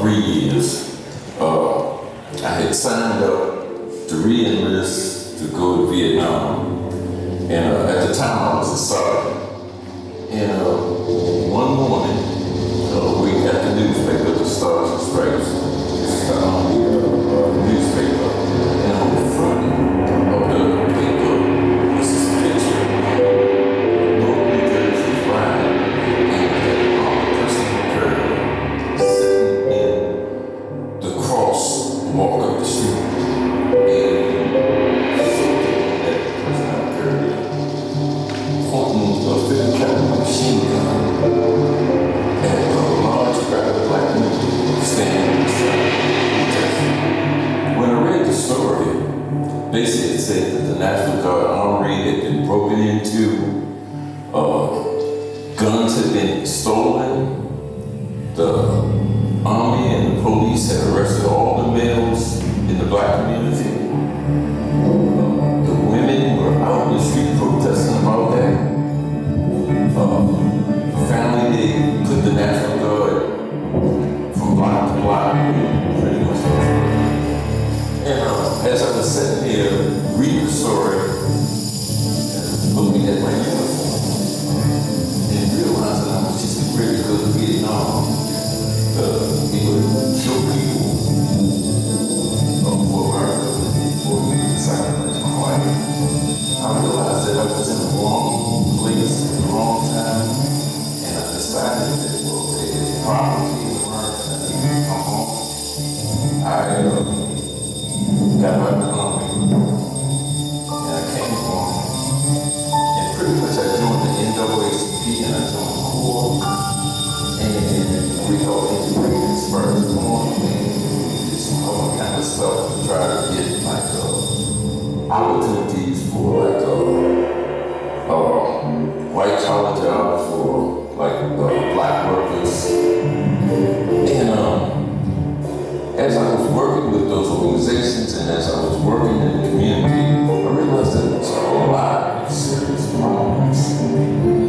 3 years. I had signed up to re-enlist to go to Vietnam. And at the time I was a sergeant. And one morning, we got the newspaper, the Stars and Stripes, on the newspaper. And on the front of the paper was this picture of North New Jersey's ride and a person occurred sitting in the crosswalk up the street. And that person occurred pointing a 50 caliber machine gun at a large crowd of black men standing beside. When I read the story, basically it said that the National Guard armory had been broken into, guns had been stolen, the army and the police had arrested all the males in the black community. The women were out in the street protesting about that. Finally, they put the National Guard from block to block, pretty much. And as I was sitting here reading the story, and looking at my uniform, and realizing I was just ready to go to Vietnam, we would kill people for America, for me to sacrifice my life. I realized that I was in the wrong place at the wrong time, and I decided that, well, there's problems in America, and I need to come home. I got my Conway, and I came home, and pretty much I joined the NAACP, and I joined the Corps, and we all integrated as far as going, and did some other kind of stuff to try to get like opportunities for like white collar jobs for like black workers. And as I was working with those organizations and as I was working in the community, I realized that there was a lot of serious problems.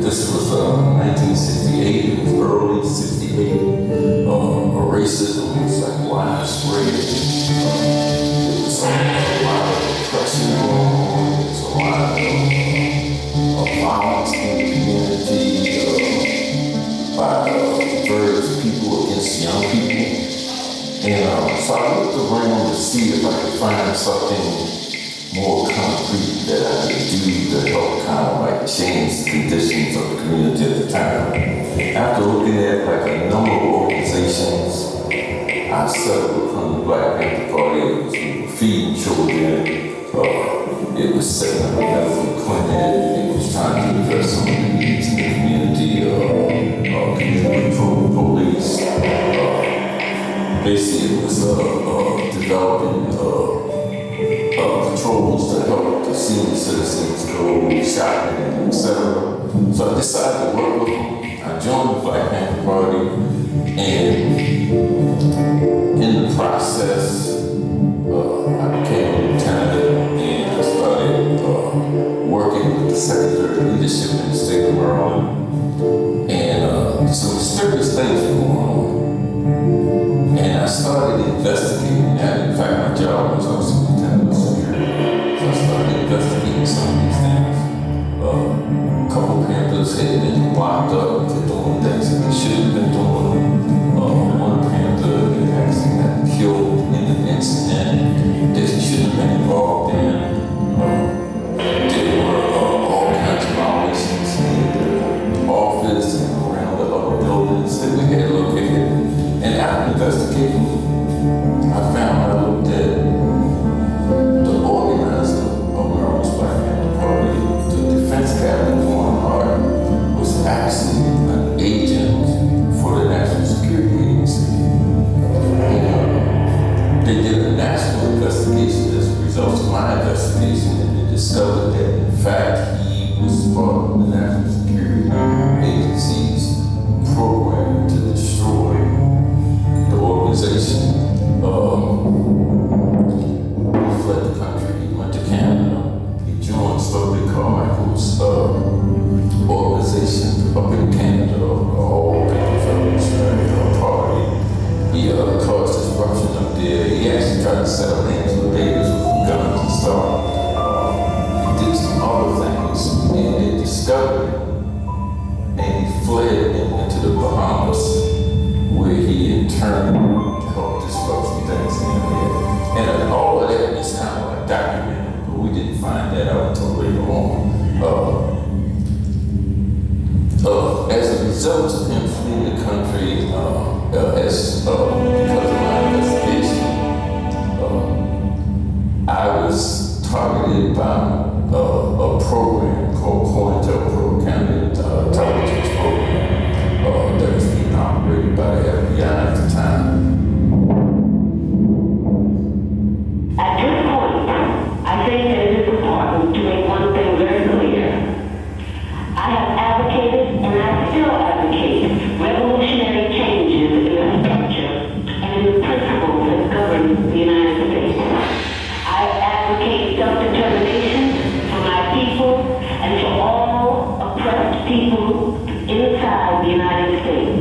This was 1968, it was early 68. Racism was like widespread. There was a lot of oppression going on. There was a lot of violence in the community by various people against young people. And so I looked around to see if I could find something more concrete that I could do to help kind of like change the conditions of the community at the time. After looking at like a number of organizations, I settled upon the Black Panther Party. It was feeding children. It was setting up a medical clinic. It was trying to address some of the needs in the community. Community control police. Basically, it was developing patrols to help the senior citizens go shopping, etc. So I decided to work with them. I joined the Black Panther Party, and in the process, I became a lieutenant, and I started working with the Secretary of Leadership in the state of Maryland. And some mysterious things were going on. And I started investigating that. In fact, my job was also lieutenant of security. So I started investigating some of these things. A couple Panthers had been locked up for doing things that they should have been doing. One Panther had actually got killed in an incident that he shouldn't have been involved in. There were all kinds of violations in the office and around the other buildings that we had located. And after investigating, I found out that the organizer of Maryland's Black Panther Party, the defense captain Warren Hart, was actually an agent for the National Security Agency. And they did a national investigation as a result of my investigation, and they discovered that in fact he was part of the National Security Agency's program to destroy the organization. He fled the country, he went to Canada, he joined Stokely Carmichael's organization up in Canada, all People's Revolutionary Party. he caused disruption up there. He actually tried to settle things with babies with guns and stuff. He did some other things, and they discovered him, and he fled into the Bahamas, where he in turn helped disrupt some things in there. And all of that is kind of like documented, but we didn't find that out until later on. As a result of him fleeing the country, because of my investigation, I was targeted by a program called Konjur Collective, intelligence program that was being operated by the FBI at the time. At this point, I think that it is important to make one thing very clear. I have advocated, and I still advocate, revolutionary changes in the structure and in the principles that govern the United States. I advocate self-determination for my people and for all oppressed people inside the United States.